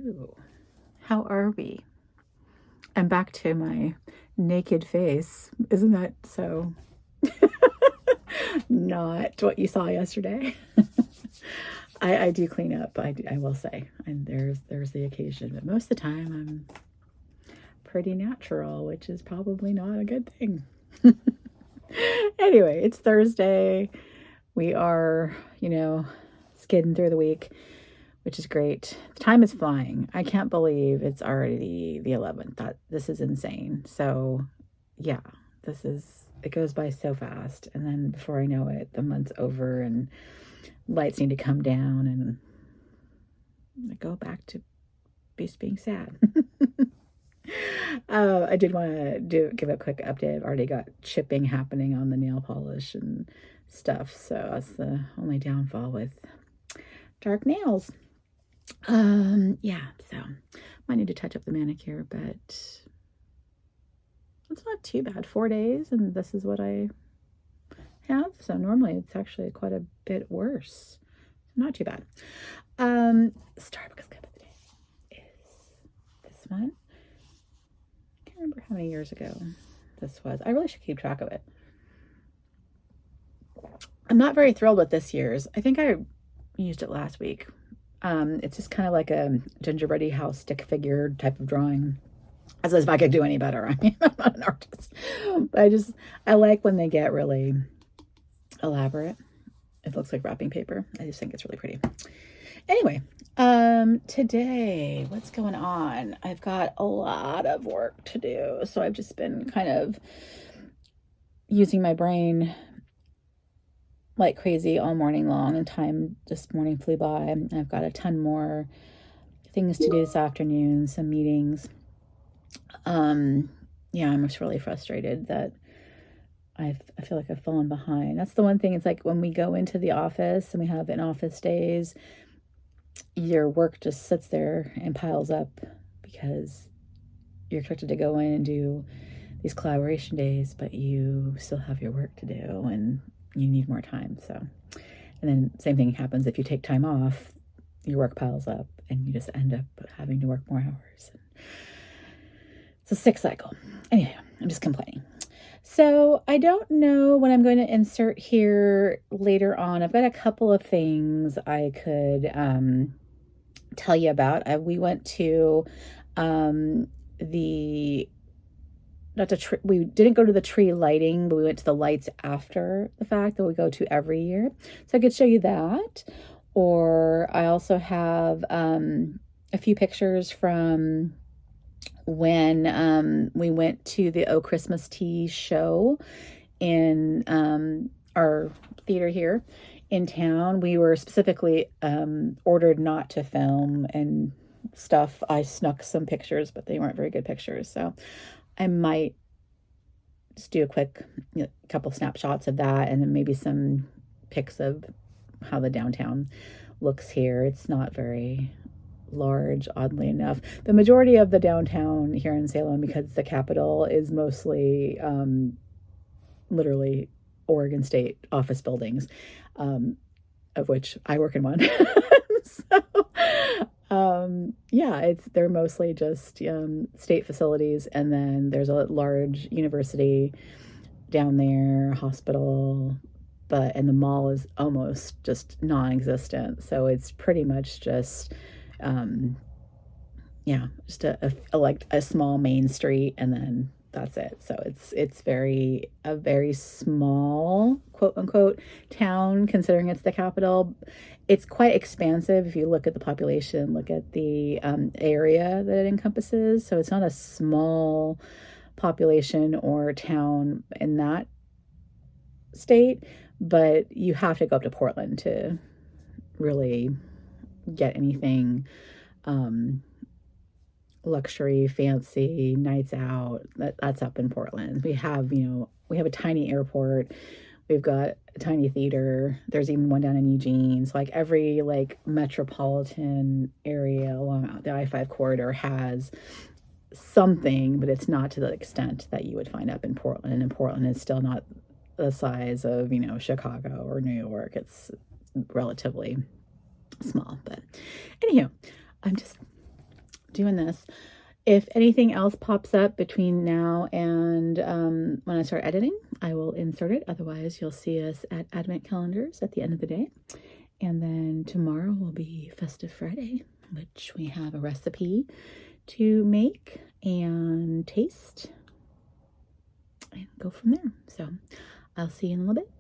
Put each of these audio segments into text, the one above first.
Hello. How are we? I'm back to my naked face. Isn't that so not what you saw yesterday? I do clean up, I will say. And there's the occasion, but most of the time I'm pretty natural, which is probably not a good thing. Anyway, it's Thursday. We are, skidding through the week, which is great. The time is flying. I can't believe it's already the 11th. This is insane. So, yeah, it goes by so fast. And then before I know it, the month's over and lights need to come down and I go back to being sad. I did want to give a quick update. I've already got chipping happening on the nail polish and stuff. So that's the only downfall with dark nails. Yeah, so might need to touch up the manicure, but it's not too bad. 4 days, and this is what I have. So normally it's actually quite a bit worse. Not too bad. Starbucks cup of the day is this one. I can't remember how many years ago this was. I really should keep track of it. I'm not very thrilled with this year's. I think I used it last week. It's just kind of like a gingerbread house stick figure type of drawing. As if I could do any better. I mean, I'm not an artist. But I like when they get really elaborate. It looks like wrapping paper. I just think it's really pretty. Anyway, today, what's going on? I've got a lot of work to do. So I've just been kind of using my brain like crazy all morning long, and time this morning flew by. And I've got a ton more things to do this afternoon, some meetings. Yeah, I'm just really frustrated that I feel like I've fallen behind. That's the one thing. It's like when we go into the office and we have in-office days, your work just sits there and piles up because you're expected to go in and do these collaboration days, but you still have your work to do and you need more time. So, and then same thing happens if you take time off, your work piles up and you just end up having to work more hours. It's a sick cycle. Anyway, I'm just complaining. So I don't know what I'm going to insert here later on. I've got a couple of things I could tell you about. We went to we didn't go to the tree lighting, but we went to the lights after the fact that we go to every year. So I could show you that. Or I also have a few pictures from when we went to the Oh Christmas Tea show in our theater here in town. We were specifically ordered not to film and stuff. I snuck some pictures, but they weren't very good pictures. So I might just do a quick couple snapshots of that and then maybe some pics of how the downtown looks here. It's not very large, oddly enough. The majority of the downtown here in Salem, because the capital is mostly literally Oregon State office buildings, of which I work in one. So, yeah, they're mostly just state facilities, and then there's a large university down there, hospital, and the mall is almost just non-existent. So it's pretty much just just a small main street, and then that's it. So it's a very small, quote unquote, town, considering it's the capital. It's quite expansive if you look at the population, look at the area that it encompasses. So it's not a small population or town in that state, but you have to go up to Portland to really get anything luxury, fancy, nights out. That's up in Portland. We have a tiny airport. We've got a tiny theater. There's even one down in Eugene. So like every metropolitan area along the I-5 corridor has something, but it's not to the extent that you would find up in Portland. And Portland is still not the size of, Chicago or New York. It's relatively small. But anyhow, I'm just doing this. If anything else pops up between now and when I start editing, I will insert it. Otherwise, you'll see us at Advent Calendars at the end of the day. And then tomorrow will be Festive Friday, which we have a recipe to make and taste and go from there. So I'll see you in a little bit.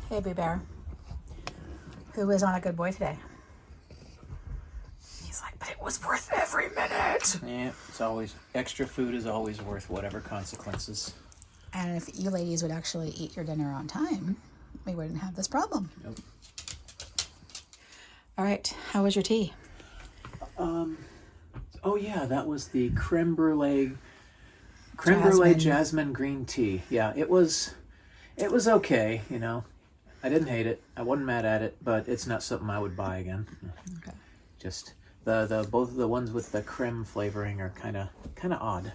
Hey, Boo Bear, who is not a good boy today? He's like, but it was worth every minute. Yeah, it's always, extra food is always worth whatever consequences. And if you ladies would actually eat your dinner on time, we wouldn't have this problem. Nope. All right, how was your tea? Oh yeah, that was the creme brulee jasmine green tea. Yeah, it was okay, you know. I didn't hate it. I wasn't mad at it, but it's not something I would buy again. Okay. Just the both of the ones with the creme flavoring are kind of odd.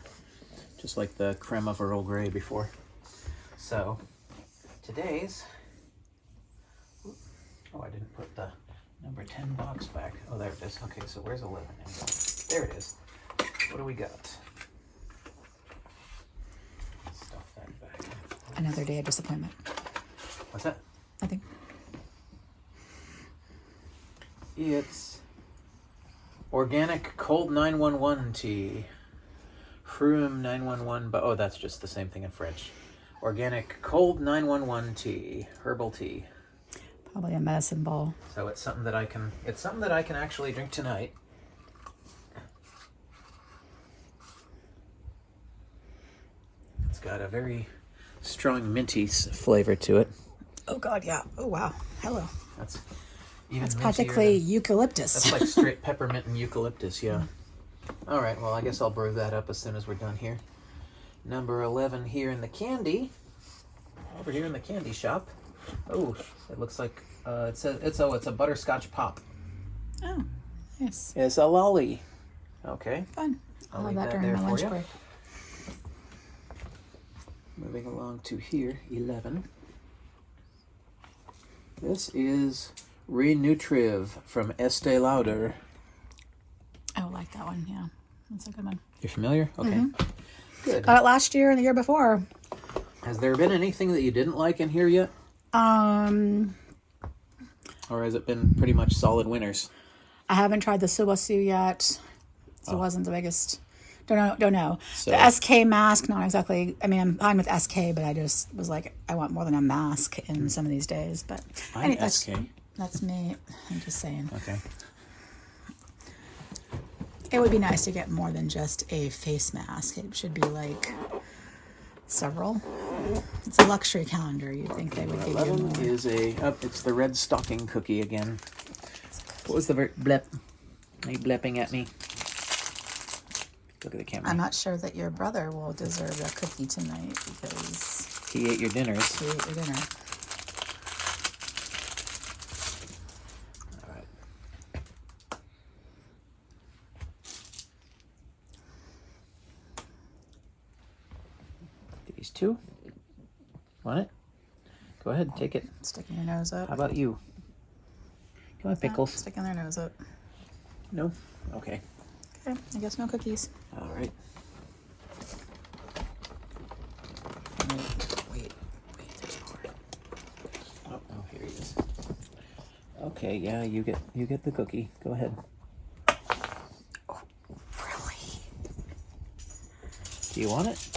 Just like the creme of Earl Grey before. So, today's... Oh, I didn't put the number 10 box back. Oh, there it is. Okay, so where's 11? There it is. What do we got? Stuff that back. Another day of disappointment. What's that? Nothing. It's organic cold 911 tea. Frume 911, but oh, that's just the same thing in French. Organic cold 911 tea, herbal tea. Probably a medicine ball. So it's something that I can actually drink tonight. It's got a very strong minty flavor to it. Oh God, yeah. Oh wow. Hello. That's even That's practically eucalyptus. That's like straight peppermint and eucalyptus, yeah. All right, well, I guess I'll brew that up as soon as we're done here. Number 11 here in the candy. Over here in the candy shop. Oh, it looks like it's a butterscotch pop. Oh, nice. It's a lolly. Okay. Fun. I'll have leave that that during there my for lunch you. break. Moving along to here, 11. This is Renutriv from Estee Lauder. I would like that one, yeah. That's a good one. You're familiar? Okay. Good. Got it last year and the year before. Has there been anything that you didn't like in here yet? Or has it been pretty much solid winners? I haven't tried the Suwasu yet. So it wasn't the biggest. Don't know. So, the SK mask, not exactly. I mean, I'm fine with SK, but I just was like, I want more than a mask in some of these days. But I'm SK. That's me. I'm just saying. Okay. It would be nice to get more than just a face mask. It should be like several. It's a luxury calendar. You'd think they would give you 11 more. is it's the red stocking cookie again. What was the blep? Are you blepping at me? Look at the camera. I'm not sure that your brother will deserve a cookie tonight because he ate your dinners. he ate your dinner. All right. These two. Want it? Go ahead, take it. Sticking your nose up. How about you? Come on, Pickles. Sticking their nose up. No? Okay. Okay, I guess no cookies. All right. Wait. Okay, yeah, you get the cookie. Go ahead. Oh, really? Do you want it?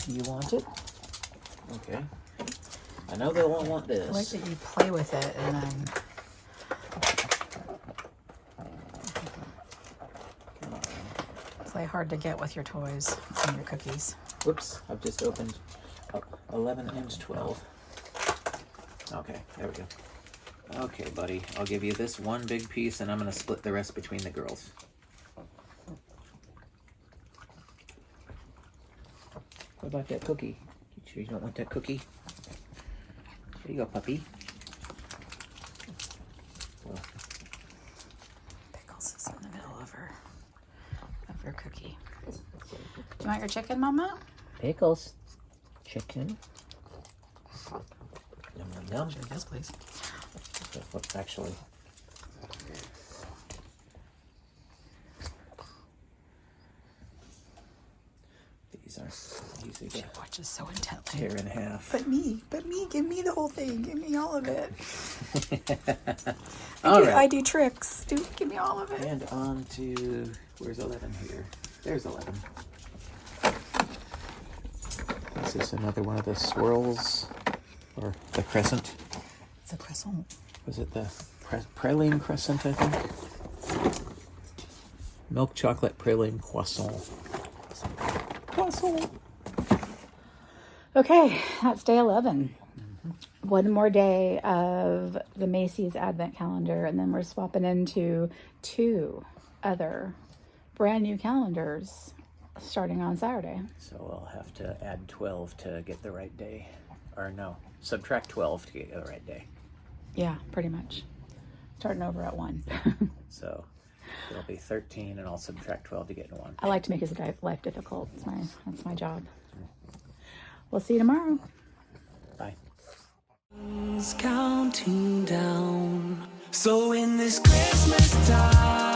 You want it? Okay. I know they won't want this. I like that you play with it and then... Play hard to get with your toys and your cookies. Whoops, I've just opened 11 and 12. Okay, there we go. Okay, buddy, I'll give you this one big piece and I'm going to split the rest between the girls. What about that cookie? You sure you don't want that cookie? Here you go, puppy. Well, Pickles is in the middle of her cookie. Do you want your chicken, Mama? Pickles. Chicken. Yum, yum, yum. Sure, yes, please. Actually, these are easy to She watches so intently. tear in half. But me, give me the whole thing. Give me all of it. I do tricks. Give me all of it. And on to, where's 11 here? There's 11. This is another one of the swirls, or the crescent. It's a croissant. Was it the praline crescent, I think? Milk chocolate praline croissant. Croissant. Okay, that's day 11. One more day of the Macy's Advent calendar, and then we're swapping into 2 other brand new calendars starting on Saturday. So I'll have to add 12 to get the right day. Or no, subtract 12 to get the right day. Yeah, pretty much. Starting over at 1. So it'll be 13 and I'll subtract 12 to get to 1. I like to make his life difficult. That's my job. We'll see you tomorrow. Bye. Counting down. So in this Christmas time